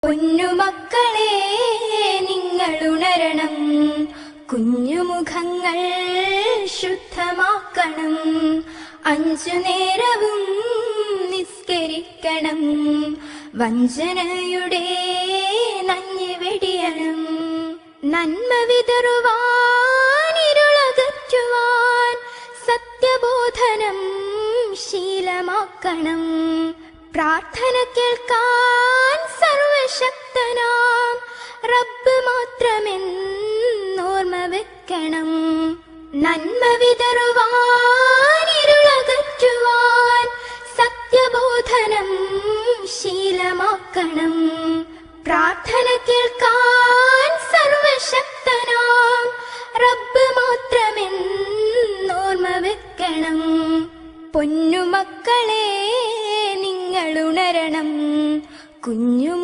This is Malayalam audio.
പൊന്നുമക്കളെ നിങ്ങൾ ഉണരണം, കുഞ്ഞുമുഖങ്ങൾ ശുദ്ധമാക്കണം, 5 നേരവും നിസ്കരിക്കണം, വഞ്ചനയുടെ നഞ്ഞ് വെടിയണം, നന്മ വിതറുവാൻ ഇരുളകറ്റുവാൻ സത്യബോധനം ശീലമാക്കണം, പ്രാർത്ഥന കേൾക്കാൻ സർവശക്തനാം റബ്ബ് മാത്രമെന്നോർമ്മ വെക്കണം, നന്മ വിതറുവാൻ ഇരുളകറ്റുവാൻ സത്യബോധനം ശീലമാക്കണം, പ്രാർത്ഥന കേൾക്കാൻ സർവശക്തനാം റബ്ബ് മാത്രമെന്നോർമ്മ വെക്കണം. പൊന്നുമക്കളെ നിങ്ങൾ ഉണരണം, കുഞ്ഞു